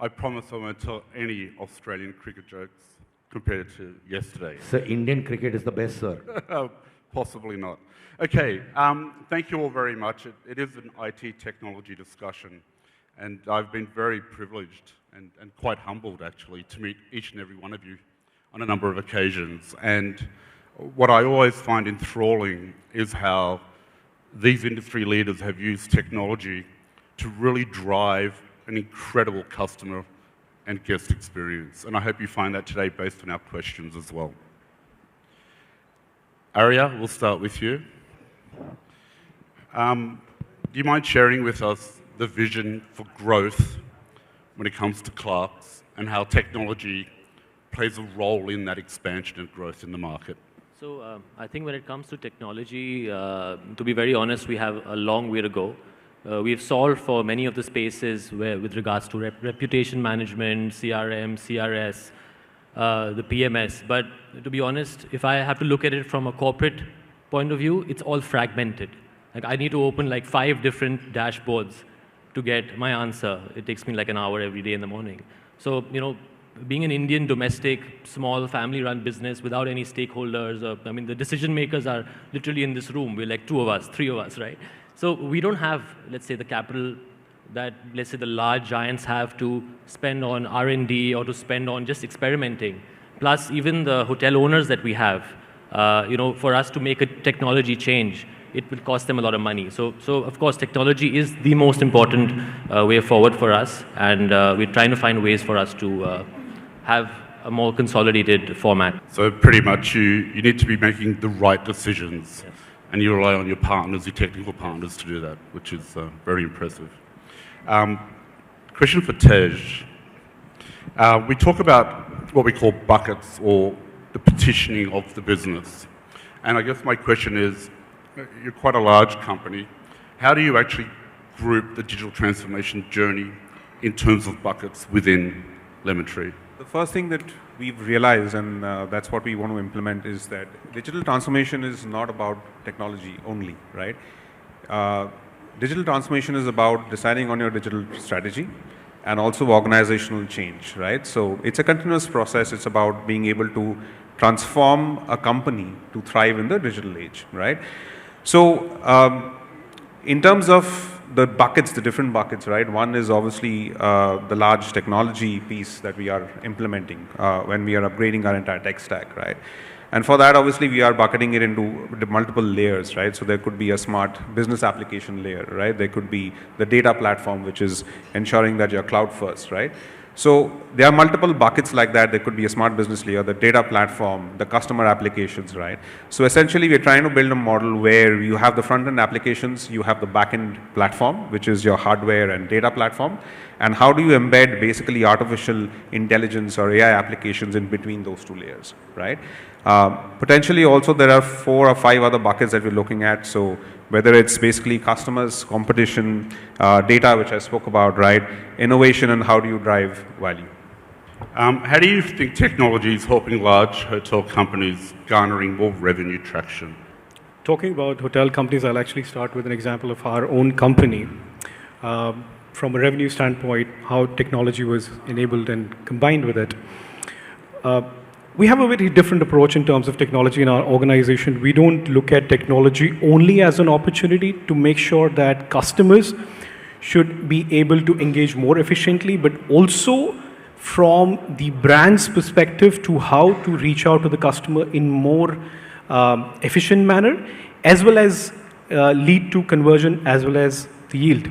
I promise I won't tell any Australian cricket jokes compared to yesterday. So Indian cricket is the best, sir. Possibly not. Okay, thank you all very much. It is an IT technology discussion, and I've been very privileged and quite humbled, actually, to meet each and every one of you on a number of occasions. And what I always find enthralling is how these industry leaders have used technology to really drive an incredible customer and guest experience. And I hope you find that today based on our questions as well. Arya, we'll start with you. Do you mind sharing with us the vision for growth when it comes to Clark's and how technology plays a role in that expansion and growth in the market? So I think when it comes to technology, to be very honest, we have a long way to go. We've solved for many of the spaces with regards to reputation management, CRM, CRS, the PMS. But to be honest, if I have to look at it from a corporate point of view, it's all fragmented. Like I need to open like 5 different dashboards to get my answer. It takes me like an hour every day in the morning. So, you know, being an Indian domestic, small family-run business without any stakeholders, I mean, the decision makers are literally in this room. We're like 2 of us, 3 of us, right? So we don't have, let's say, the capital that, let's say, the large giants have to spend on R&D or to spend on just experimenting. Plus, even the hotel owners that we have, you know, for us to make a technology change, it will cost them a lot of money. So of course, technology is the most important way forward for us, and we're trying to find ways for us to have a more consolidated format. So pretty much you need to be making the right decisions. Yes. And you rely on your partners, your technical partners, to do that, which is very impressive. Question for Tej. We talk about what we call buckets, or the petitioning of the business. And I guess my question is, you're quite a large company. How do you actually group the digital transformation journey in terms of buckets within Lemon Tree? The first thing that we've realized, and that's what we want to implement, is that digital transformation is not about technology only, right? Digital transformation is about deciding on your digital strategy and also organizational change, right? So it's a continuous process. It's about being able to transform a company to thrive in the digital age, right? So in terms of the buckets, the different buckets, right? One is obviously the large technology piece that we are implementing when we are upgrading our entire tech stack, right? And for that, obviously, we are bucketing it into the multiple layers, right? So there could be a smart business application layer, right? There could be the data platform, which is ensuring that you're cloud first, right? So there are multiple buckets like that. There could be a smart business layer, the data platform, the customer applications, right? So essentially, we're trying to build a model where you have the front-end applications, you have the back-end platform, which is your hardware and data platform, and how do you embed basically artificial intelligence or AI applications in between those 2 layers, right? Potentially also there are 4 or 5 other buckets that we're looking at. So whether it's basically customers, competition, data, which I spoke about, right? Innovation, and how do you drive value? How do you think technology is helping large hotel companies garnering more revenue traction? Talking about hotel companies, I'll actually start with an example of our own company. From a revenue standpoint, how technology was enabled and combined with it. We have a very different approach in terms of technology in our organization. We don't look at technology only as an opportunity to make sure that customers should be able to engage more efficiently, but also from the brand's perspective to how to reach out to the customer in more efficient manner, as well as lead to conversion as well as the yield.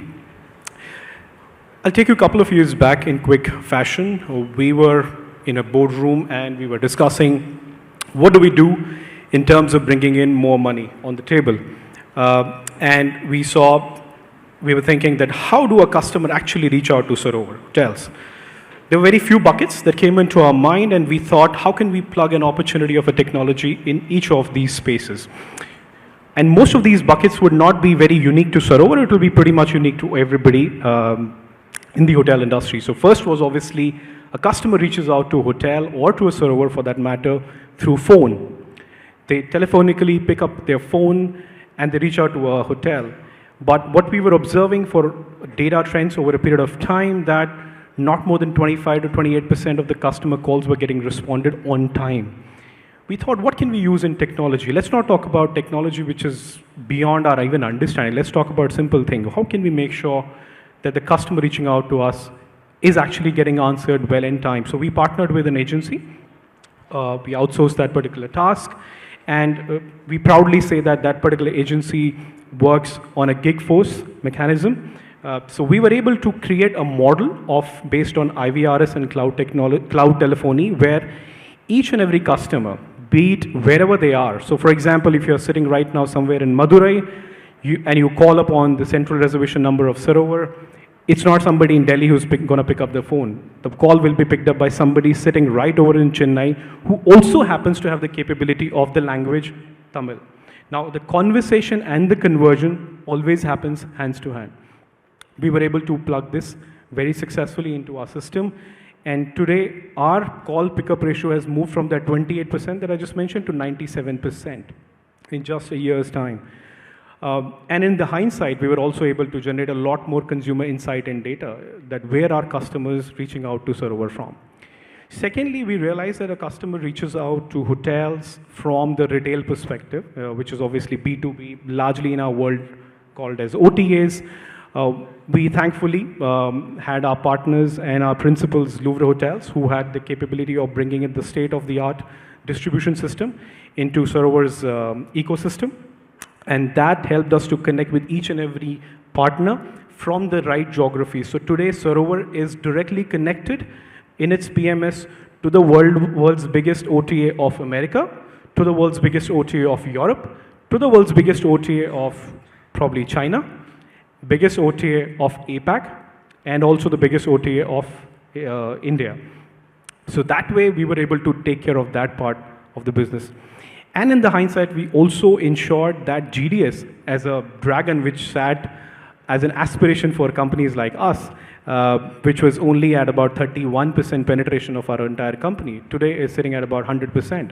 I'll take you a couple of years back in quick fashion. We were in a boardroom and we were discussing what do we do in terms of bringing in more money on the table. And we were thinking that how do a customer actually reach out to Sarovar hotels? There were very few buckets that came into our mind, and we thought, how can we plug an opportunity of a technology in each of these spaces? And most of these buckets would not be very unique to Sarovar. It will be pretty much unique to everybody in the hotel industry. So first was obviously a customer reaches out to a hotel or to a Sarovar for that matter through phone. They telephonically pick up their phone and they reach out to a hotel. But what we were observing for data trends over a period of time, that not more than 25 to 28% of the customer calls were getting responded on time. We thought, what can we use in technology? Let's not talk about technology which is beyond our even understanding. Let's talk about simple things. How can we make sure that the customer reaching out to us is actually getting answered well in time? So we partnered with an agency. We outsourced that particular task. And we proudly say that that particular agency works on a gig force mechanism. So we were able to create a model based on IVRS and cloud telephony, where each and every customer, be it wherever they are. So for example, if you're sitting right now somewhere in Madurai, and you call upon the central reservation number of Sarovar, it's not somebody in Delhi who's going to pick up the phone. The call will be picked up by somebody sitting right over in Chennai, who also happens to have the capability of the language Tamil. Now, the conversation and the conversion always happens hands to hand. We were able to plug this very successfully into our system. And today, our call pickup ratio has moved from that 28% that I just mentioned to 97% in just a year's time. And in the hindsight, we were also able to generate a lot more consumer insight and data that where are customers reaching out to Sarovar from. Secondly, we realized that a customer reaches out to hotels from the retail perspective, which is obviously B2B, largely in our world called as OTAs. We thankfully had our partners and our principals, Louvre Hotels, who had the capability of bringing in the state-of-the-art distribution system into Sarovar's ecosystem. And that helped us to connect with each and every partner from the right geography. So today, Sarovar is directly connected in its PMS to the world's biggest OTA of America, to the world's biggest OTA of Europe, to the world's biggest OTA of probably China, biggest OTA of APAC, and also the biggest OTA of India. So that way, we were able to take care of that part of the business. And in the hindsight, we also ensured that GDS, as a dragon which sat as an aspiration for companies like us, which was only at about 31% penetration of our entire company, today is sitting at about 100%.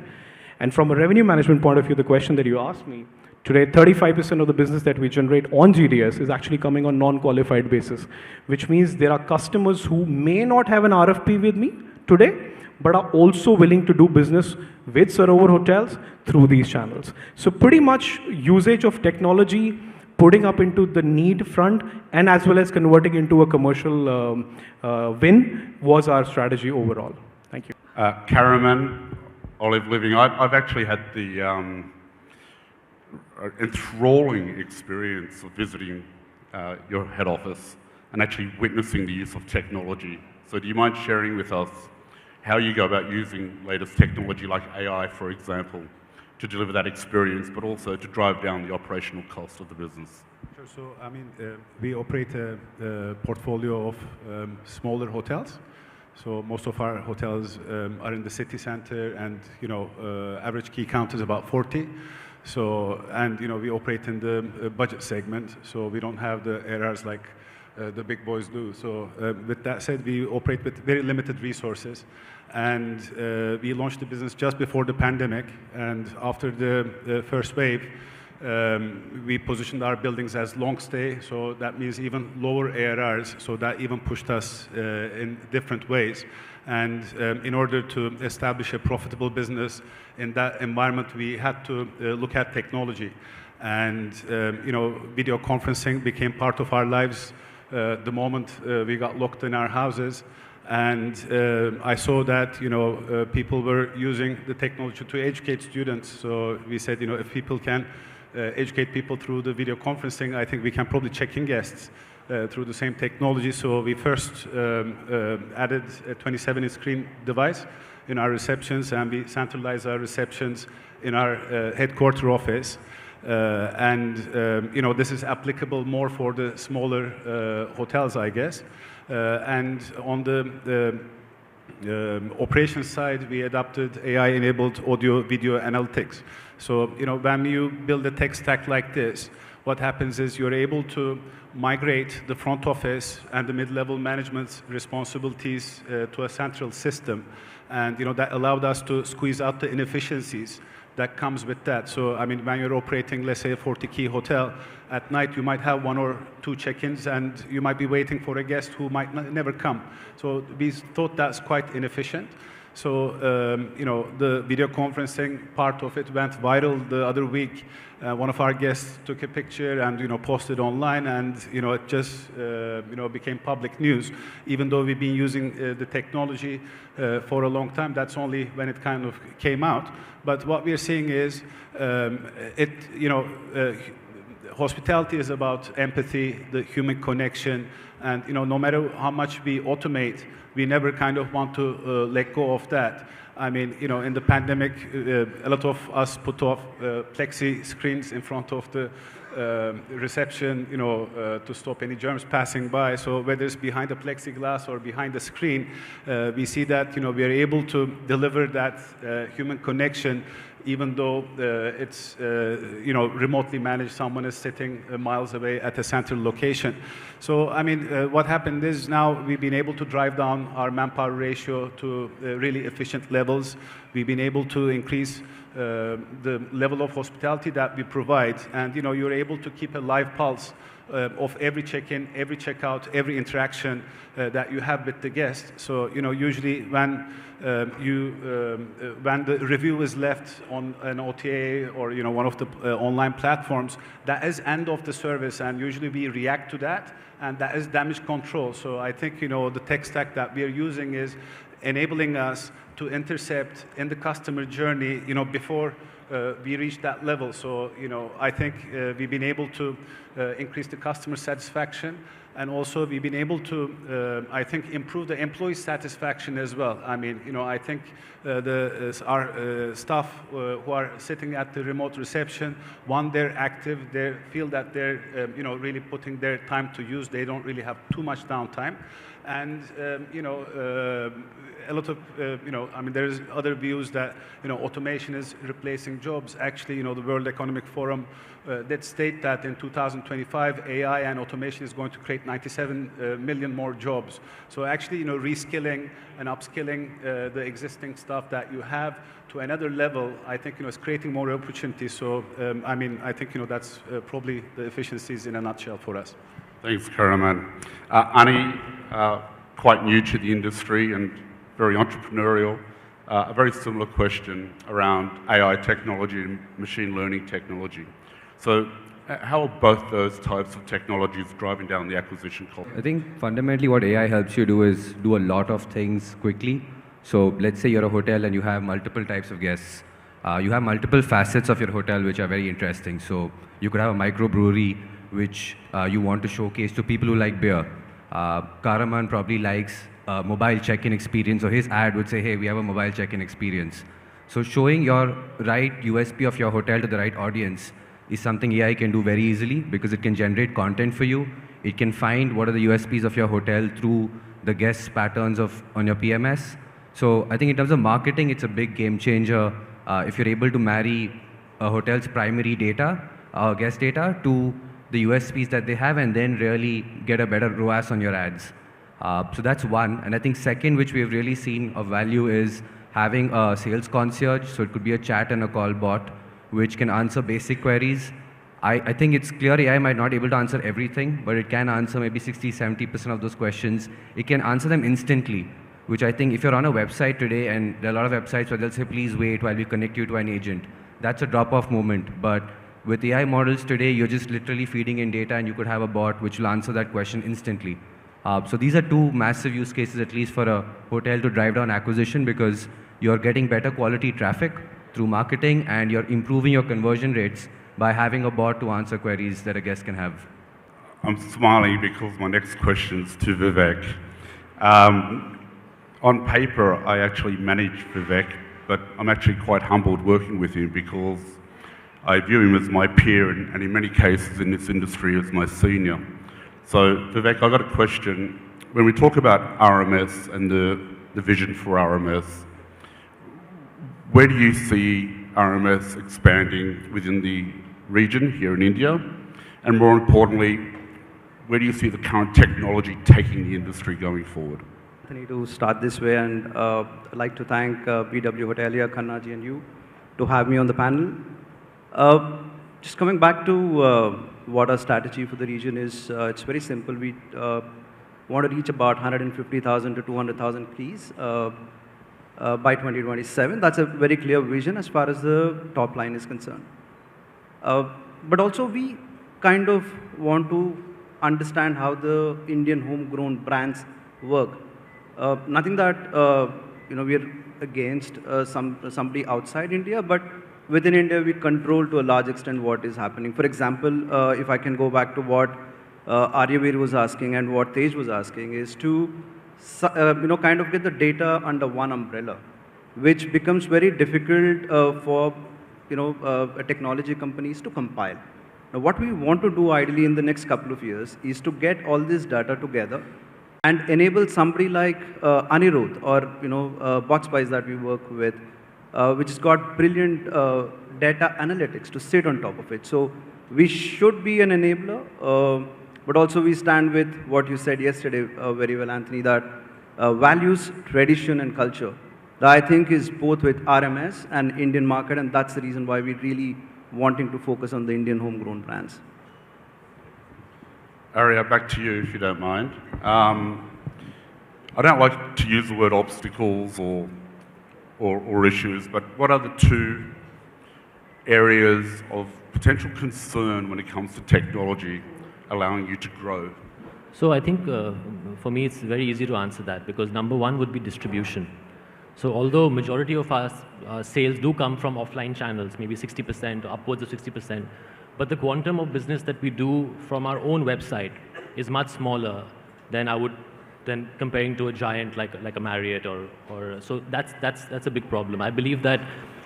And from a revenue management point of view, the question that you asked me, today 35% of the business that we generate on GDS is actually coming on non-qualified basis, which means there are customers who may not have an RFP with me today, but are also willing to do business with Sarovar Hotels through these channels. So pretty much usage of technology, putting up into the need front, and as well as converting into a commercial win was our strategy overall. Thank you. Kahraman, Olive Living. I've actually had the enthralling experience of visiting your head office and actually witnessing the use of technology. So do you mind sharing with us how you go about using latest technology like AI, for example, to deliver that experience, but also to drive down the operational cost of the business? Sure. So, I mean, we operate a portfolio of smaller hotels. So most of our hotels are in the city center, and average key count is about 40. So, and we operate in the budget segment, so we don't have the ARRs like the big boys do. So with that said, we operate with very limited resources. And we launched the business just before the pandemic. And after the first wave, we positioned our buildings as long stay. So that means even lower ARRs. So that even pushed us in different ways. And in order to establish a profitable business in that environment, we had to look at technology. And video conferencing became part of our lives the moment we got locked in our houses. And I saw that people were using the technology to educate students. So we said, if people can educate people through the video conferencing, I think we can probably check in guests through the same technology. So we first added a 27-inch screen device in our receptions, and we centralized our receptions in our headquarter office. This is applicable more for the smaller hotels, I guess. And on the operations side, we adopted AI-enabled audio-video analytics. So, when you build a tech stack like this, what happens is you're able to migrate the front office and the mid-level management's responsibilities to a central system. And, that allowed us to squeeze out the inefficiencies that comes with that. So, I mean, when you're operating, let's say, a 40-key hotel, at night you might have 1 or 2 check-ins, and you might be waiting for a guest who might never come. So we thought that's quite inefficient. So, you know, the video conferencing part of it went viral the other week. One of our guests took a picture and, you know, posted online, and, you know, it just, you know, became public news. Even though we've been using the technology for a long time, that's only when it kind of came out. But what we're seeing is, you know, hospitality is about empathy, the human connection, and, you know, no matter how much we automate, we never kind of want to let go of that. I mean, you know, in the pandemic, a lot of us put off plexi screens in front of the reception, you know, to stop any germs passing by. So whether it's behind the plexiglass or behind the screen, we see that, you know, we are able to deliver that human connection, even though it's, you know, remotely managed. Someone is sitting miles away at a central location. So, I mean, what happened is now we've been able to drive down our manpower ratio to really efficient levels. We've been able to increase the level of hospitality that we provide. And, you know, you're able to keep a live pulse of every check-in, every check-out, every interaction that you have with the guest. So, you know, usually when when the review is left on an OTA or, you know, one of the online platforms, that is end of the service, and usually we react to that, and that is damage control. So I think, you know, the tech stack that we are using is enabling us to intercept in the customer journey, you know, before we reach that level. So, you know, I think we've been able to increase the customer satisfaction, and also we've been able to, I think, improve the employee satisfaction as well. I mean, you know, I think our staff who are sitting at the remote reception, one, they're active, they feel that they're, you know, really putting their time to use. They don't really have too much downtime. And, you know, a lot of, you know, I mean, there's other views that, you know, automation is replacing jobs. Actually, you know, the World Economic Forum did state that in 2025, AI and automation is going to create 97 million more jobs. So actually, you know, reskilling and upskilling the existing stuff that you have to another level, I think, you know, it's creating more opportunities. So, I mean, I think, you know, that's probably the efficiencies in a nutshell for us. Thanks, Kahraman. Ani, quite new to the industry and very entrepreneurial. A very similar question around AI technology and machine learning technology. So how are both those types of technologies driving down the acquisition cost? I think fundamentally what AI helps you do is do a lot of things quickly. So let's say you're a hotel and you have multiple types of guests. You have multiple facets of your hotel which are very interesting. So you could have a microbrewery which you want to showcase to people who like beer. Kahraman probably likes mobile check-in experience, so his ad would say, hey, we have a mobile check-in experience. So showing your right USP of your hotel to the right audience is something AI can do very easily, because it can generate content for you. It can find what are the USPs of your hotel through the guest patterns on your PMS. So I think in terms of marketing, it's a big game changer if you're able to marry a hotel's primary data, guest data, to the USPs that they have, and then really get a better ROAS on your ads. So that's one. And I think second, which we have really seen of value, is having a sales concierge. So it could be a chat and a call bot which can answer basic queries. I think it's clear AI might not be able to answer everything, but it can answer maybe 60-70% of those questions. It can answer them instantly, which I think if you're on a website today, and there are a lot of websites where they'll say, please wait while we connect you to an agent. That's a drop-off moment. But with AI models today, you're just literally feeding in data, and you could have a bot which will answer that question instantly. So these are two massive use cases, at least for a hotel, to drive down acquisition, because you're getting better quality traffic through marketing, and you're improving your conversion rates by having a bot to answer queries that a guest can have. I'm smiling because my next question's to Vivek. On paper, I actually manage Vivek, but I'm actually quite humbled working with him because I view him as my peer, and in many cases in this industry as my senior. So Vivek, I've got a question. When we talk about RMS and the vision for RMS, where do you see RMS expanding within the region here in India? And more importantly, where do you see the current technology taking the industry going forward? I need to start this way, and I'd like to thank BW Hotelier, Khannaji, and you to have me on the panel. Just coming back to what our strategy for the region is, it's very simple. We want to reach about 150,000 to 200,000 keys by 2027. That's a very clear vision as far as the top line is concerned. But also we kind of want to understand how the Indian homegrown brands work. Nothing that we're against somebody outside India, but within India we control to a large extent what is happening. For example, if I can go back to what Aryavir was asking and what Tej was asking, is to kind of get the data under one umbrella, which becomes very difficult for technology companies to compile. Now, what we want to do ideally in the next couple of years is to get all this data together and enable somebody like Anirudh or Boxpice that we work with, which has got brilliant data analytics to sit on top of it. So we should be an enabler, but also we stand with what you said yesterday very well, Anthony, that values, tradition, and culture. That I think is both with RMS and Indian market, and that's the reason why we're really wanting to focus on the Indian homegrown brands. Arya, back to you, if you don't mind. I don't like to use the word obstacles or issues, but what are the two areas of potential concern when it comes to technology allowing you to grow? So I think for me it's very easy to answer that, because number one would be distribution. So although majority of our sales do come from offline channels, maybe 60% or upwards of 60%, but the quantum of business that we do from our own website is much smaller than comparing to a giant like a Marriott or so that's a big problem. I believe that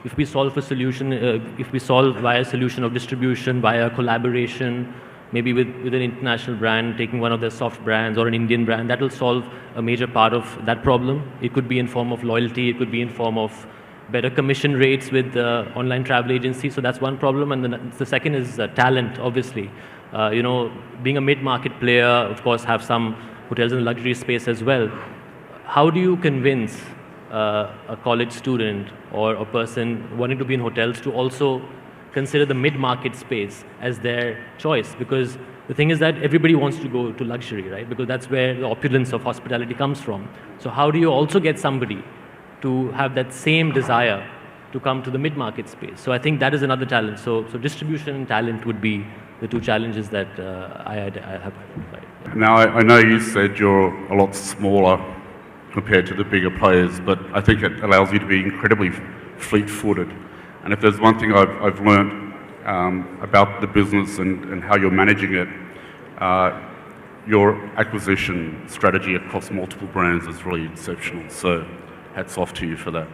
if we solve a solution, if we solve via a solution of distribution, via collaboration, maybe with an international brand, taking one of their soft brands or an Indian brand, that will solve a major part of that problem. It could be in form of loyalty, it could be in form of better commission rates with online travel agencies. So that's one problem. And then the second is talent, obviously. Being a mid-market player, of course, have some hotels in the luxury space as well. How do you convince a college student or a person wanting to be in hotels to also consider the mid-market space as their choice? Because the thing is that everybody wants to go to luxury, right? Because that's where the opulence of hospitality comes from. So how do you also get somebody to have that same desire to come to the mid-market space? So I think that is another challenge. So distribution and talent would be the two challenges that I have identified. Now, I know you said you're a lot smaller compared to the bigger players, but I think it allows you to be incredibly fleet-footed. And if there's one thing I've learned about the business and how you're managing it, your acquisition strategy across multiple brands is really exceptional. So hats off to you for that.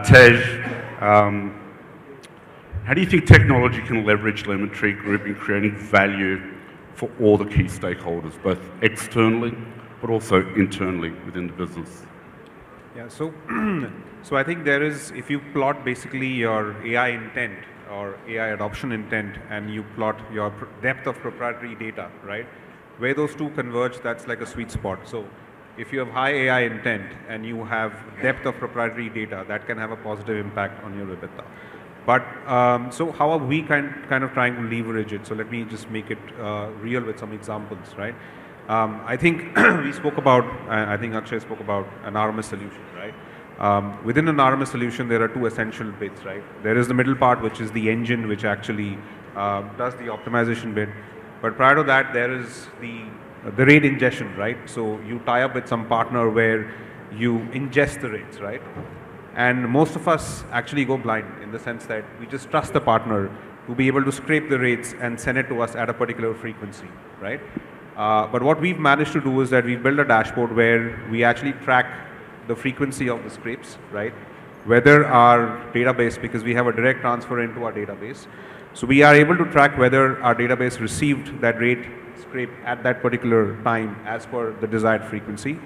Tej, how do you think technology can leverage Lemon Tree Group in creating value for all the key stakeholders, both externally but also internally within the business? Yeah, so I think there is, if you plot basically your AI intent or AI adoption intent and you plot your depth of proprietary data, right? Where those two converge, that's like a sweet spot. So if you have high AI intent and you have depth of proprietary data, that can have a positive impact on your EBITDA. But so how are we kind of trying to leverage it? So let me just make it real with some examples, right? I think we spoke about, I think Akshay spoke about an RMS solution, right? Within an RMS solution, there are two essential bits, right? There is the middle part, which is the engine, which actually does the optimization bit. But prior to that, there is the rate ingestion, right? So you tie up with some partner where you ingest the rates, right? And most of us actually go blind in the sense that we just trust the partner to be able to scrape the rates and send it to us at a particular frequency, right? But what we've managed to do is that we build a dashboard where we actually track the frequency of the scrapes, right? Whether our database, because we have a direct transfer into our database, so we are able to track whether our database received that rate scrape at that particular time as per the desired frequency.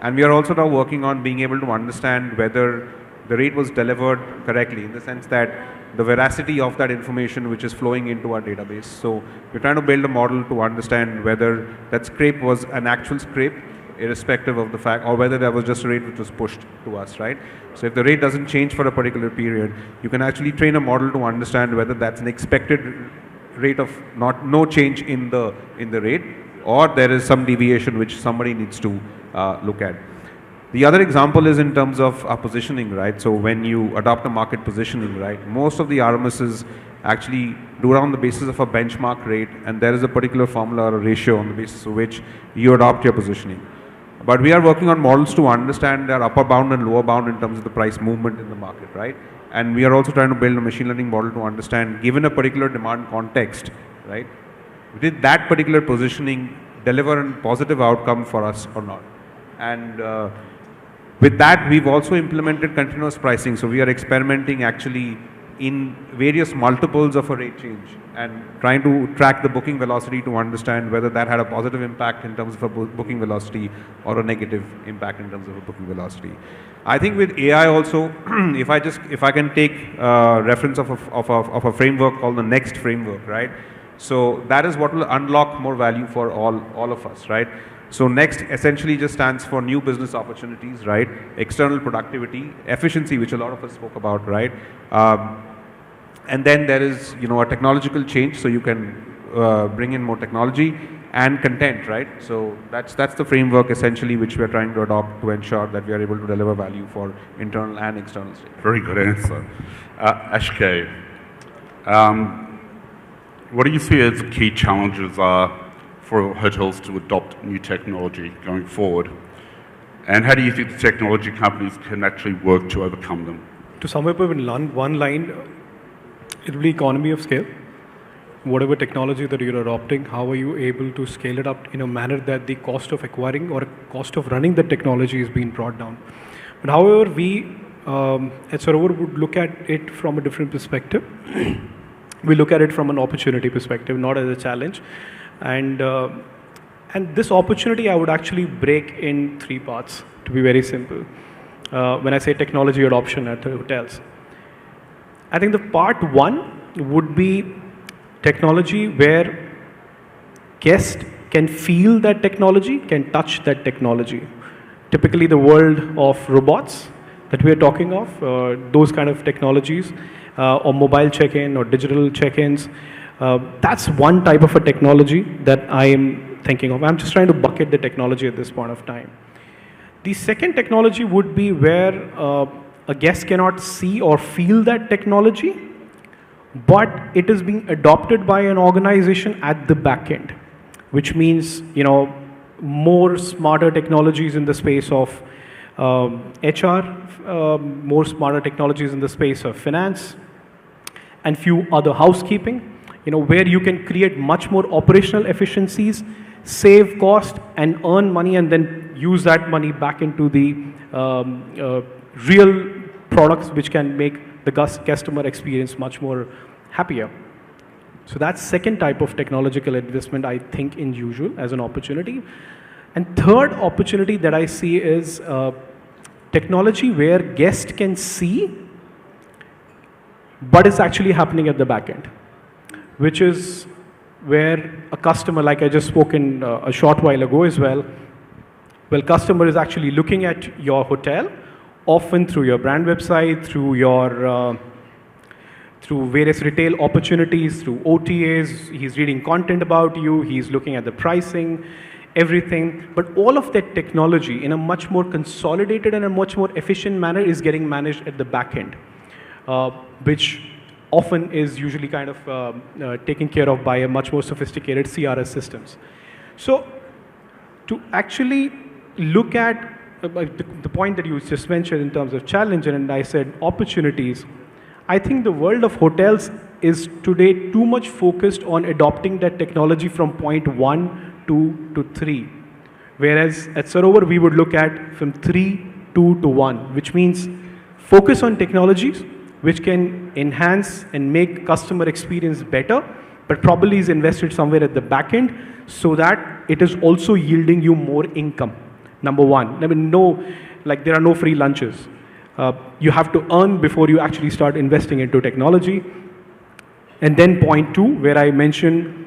And we are also now working on being able to understand whether the rate was delivered correctly, in the sense that the veracity of that information which is flowing into our database. So we're trying to build a model to understand whether that scrape was an actual scrape irrespective of the fact, or whether there was just a rate which was pushed to us, right? So if the rate doesn't change for a particular period, you can actually train a model to understand whether that's an expected rate of no change in the rate, or there is some deviation which somebody needs to look at. The other example is in terms of positioning, right? So when you adopt a market positioning, right, most of the RMSs actually do it on the basis of a benchmark rate, and there is a particular formula or a ratio on the basis of which you adopt your positioning. But we are working on models to understand their upper bound and lower bound in terms of the price movement in the market, right? And we are also trying to build a machine learning model to understand, given a particular demand context, right, did that particular positioning deliver a positive outcome for us or not? And with that, we've also implemented continuous pricing. So we are experimenting actually in various multiples of a rate change and trying to track the booking velocity to understand whether that had a positive impact in terms of a booking velocity or a negative impact in terms of a booking velocity. I think with AI also, if I can take reference of a framework called the Next framework, right? So that is what will unlock more value for all of us, right? So Next essentially just stands for new business opportunities, right? External productivity, efficiency, which a lot of us spoke about, right? And then there is, a technological change, so you can bring in more technology and content, right? So that's the framework essentially which we are trying to adopt to ensure that we are able to deliver value for internal and external stakeholders. Very good answer. Akshay, what do you see as the key challenges are for hotels to adopt new technology going forward? And how do you think the technology companies can actually work to overcome them? To sum up in one line, it will be economy of scale. Whatever technology that you're adopting, how are you able to scale it up in a manner that the cost of acquiring or cost of running the technology is being brought down. But however, we at Sarovar would look at it from a different perspective. We look at it from an opportunity perspective, not as a challenge. And this opportunity I would actually break in 3 parts, to be very simple. When I say technology adoption at the hotels, I think the part 1 would be technology where guests can feel that technology, can touch that technology. Typically the world of robots that we are talking of, those kind of technologies, or mobile check-in or digital check-ins, that's one type of a technology that I am thinking of. I'm just trying to bucket the technology at this point of time. The second technology would be where a guest cannot see or feel that technology, but it is being adopted by an organization at the back end, which means, more smarter technologies in the space of HR, more smarter technologies in the space of finance, and few other housekeeping, where you can create much more operational efficiencies, save cost, and earn money, and then use that money back into the real products which can make the customer experience much more happier. So that's second type of technological investment I think in usual as an opportunity. And third opportunity that I see is technology where guests can see, but it's actually happening at the back end, which is where a customer, like I just spoke in a short while ago as well, customer is actually looking at your hotel, often through your brand website, through your through various retail opportunities, through OTAs, he's reading content about you, he's looking at the pricing, everything. But all of that technology in a much more consolidated and a much more efficient manner is getting managed at the back end, which often is usually kind of taken care of by a much more sophisticated CRS systems. So to actually look at the point that you just mentioned in terms of challenge, and I said opportunities, I think the world of hotels is today too much focused on adopting that technology from point 1, 2 to 3. Whereas at Sarovar, we would look at from 3, 2 to 1, which means focus on technologies which can enhance and make customer experience better, but probably is invested somewhere at the back end so that it is also yielding you more income. Number 1. I mean, there are no free lunches. You have to earn before you actually start investing into technology. And then point 2, where I mentioned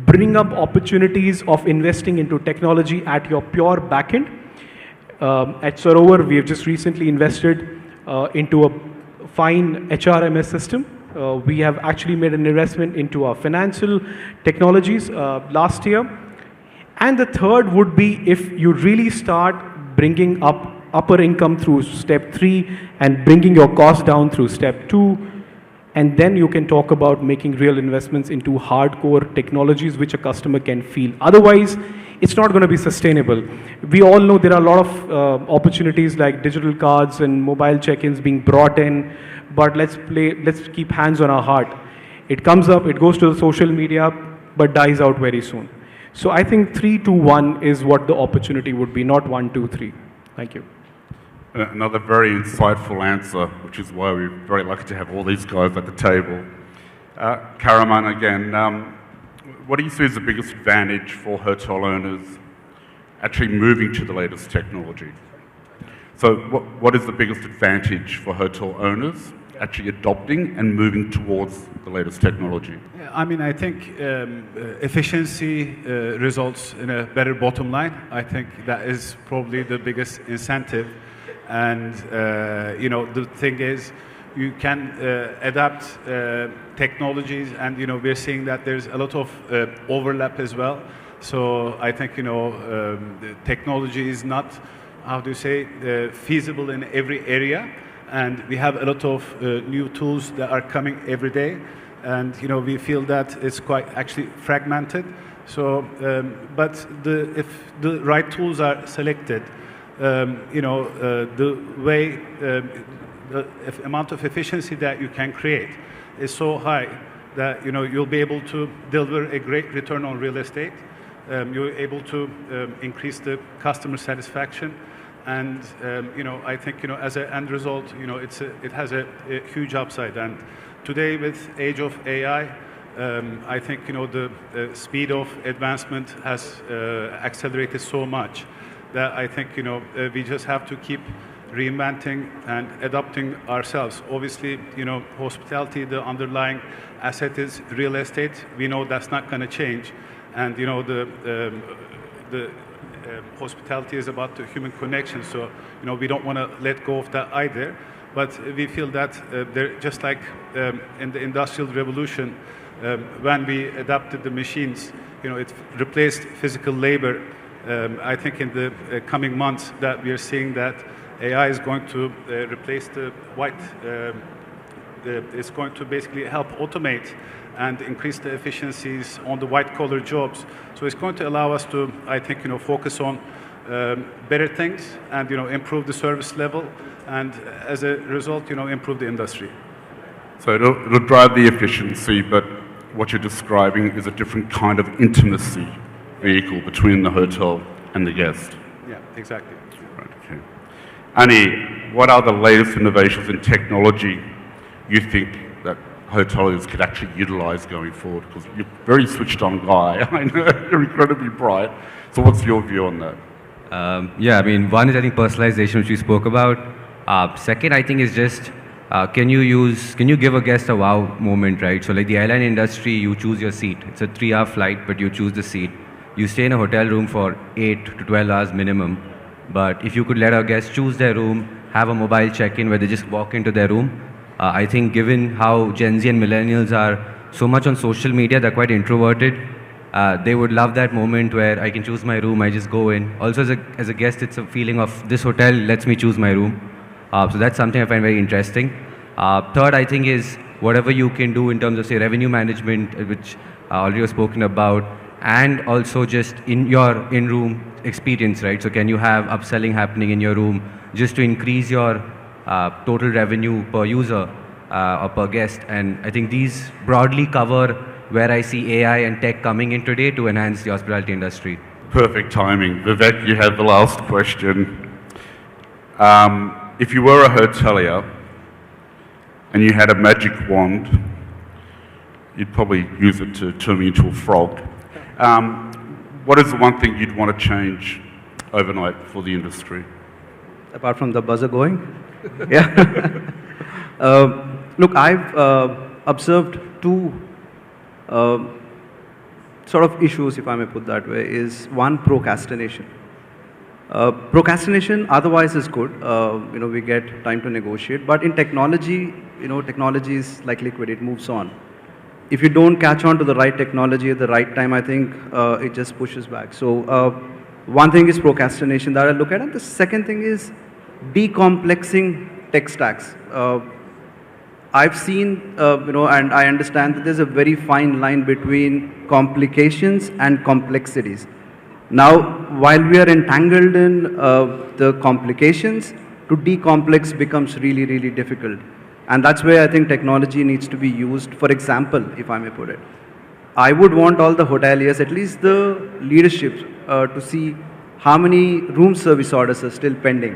bring up opportunities of investing into technology at your pure backend At Sarovar, we have just recently invested into a fine HRMS system. We have actually made an investment into our financial technologies last year. And the third would be if you really start bringing up upper income through step 3 and bringing your cost down through step 2, and then you can talk about making real investments into hardcore technologies which a customer can feel. Otherwise, it's not going to be sustainable. We all know there are a lot of opportunities like digital cards and mobile check-ins being brought in, but let's keep hands on our heart. It comes up, it goes to the social media, but dies out very soon. So I think 3, 2, 1 is what the opportunity would be, not 1, 2, 3. Thank you. Another very insightful answer, which is why we're very lucky to have all these guys at the table. Kahraman, again, what do you see as the biggest advantage for hotel owners actually moving to the latest technology? So what is the biggest advantage for hotel owners actually adopting and moving towards the latest technology? I mean, I think efficiency results in a better bottom line. I think that is probably the biggest incentive. And, you know, the thing is, you can adapt technologies, and, you know, we're seeing that there's a lot of overlap as well. So I think, you know, the technology is not, how do you say, feasible in every area. And we have a lot of new tools that are coming every day. And, you know, we feel that it's quite actually fragmented. So, but if the right tools are selected, you know, the way, the amount of efficiency that you can create is so high that, you know, you'll be able to deliver a great return on real estate. You're able to increase the customer satisfaction. And, you know, I think, you know, as an end result, you know, it has a huge upside. And today, with age of AI, I think, you know, the speed of advancement has accelerated so much that I think, you know, we just have to keep reinventing and adapting ourselves. Obviously, you know, hospitality, the underlying asset is real estate. We know that's not going to change. And, you know, the hospitality is about the human connection. So, you know, we don't want to let go of that either. But we feel that just like in the Industrial Revolution, when we adapted the machines, you know, it replaced physical labor. I think in the coming months that we are seeing that AI is going to replace the white, it's going to basically help automate and increase the efficiencies on the white-collar jobs. So it's going to allow us to, I think, you know, focus on better things and, you know, improve the service level, and as a result, you know, improve the industry. So it'll drive the efficiency, but what you're describing is a different kind of intimacy vehicle between the hotel and the guest. Yeah, exactly. Right, okay. Ani, what are the latest innovations in technology you think that hoteliers could actually utilize going forward? Because you're a very switched on guy. I know you're incredibly bright. So what's your view on that? Yeah, I mean, one is I think personalization, which we spoke about. Second, I think is just, can you give a guest a wow moment, right? So like the airline industry, you choose your seat. It's a 3-hour flight, but you choose the seat. You stay in a hotel room for 8 to 12 hours minimum. But if you could let our guests choose their room, have a mobile check-in where they just walk into their room, I think given how Gen Z and millennials are so much on social media, they're quite introverted. They would love that moment where I can choose my room, I just go in. Also as a guest, it's a feeling of this hotel lets me choose my room. So that's something I find very interesting. Third, I think is whatever you can do in terms of say revenue management, which already was spoken about, and also just in your in-room experience, right? So can you have upselling happening in your room just to increase your total revenue per user or per guest? And I think these broadly cover where I see AI and tech coming in today to enhance the hospitality industry. Perfect timing. Vivek, you have the last question. If you were a hotelier and you had a magic wand, you'd probably use it to turn me into a frog. What is the one thing you'd want to change overnight for the industry? Apart from the buzzer going? Yeah. Look, I've observed two sort of issues, if I may put that way, is one, procrastination. Procrastination otherwise is good. We get time to negotiate. But in technology, technology is like liquid, it moves on. If you don't catch on to the right technology at the right time, I think it just pushes back. So one thing is procrastination that I look at, and the second thing is decomplexing tech stacks. I've seen, and I understand that there's a very fine line between complications and complexities. Now, while we are entangled in the complications, to decomplex becomes really, really difficult. And that's where I think technology needs to be used. For example, if I may put it, I would want all the hoteliers, at least the leadership, to see how many room service orders are still pending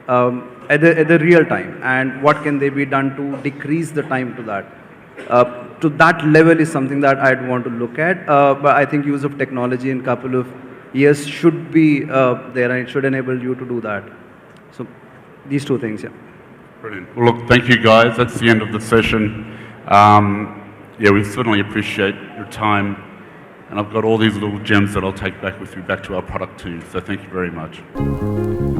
at the real time, and what can they be done to decrease the time to that. To that level is something that I'd want to look at. But I think use of technology in a couple of years should be there, and it should enable you to do that. So these two things, yeah. Brilliant. Well, look, thank you guys. That's the end of the session. Yeah, we certainly appreciate your time. And I've got all these little gems that I'll take back with me, back to our product team. So thank you very much.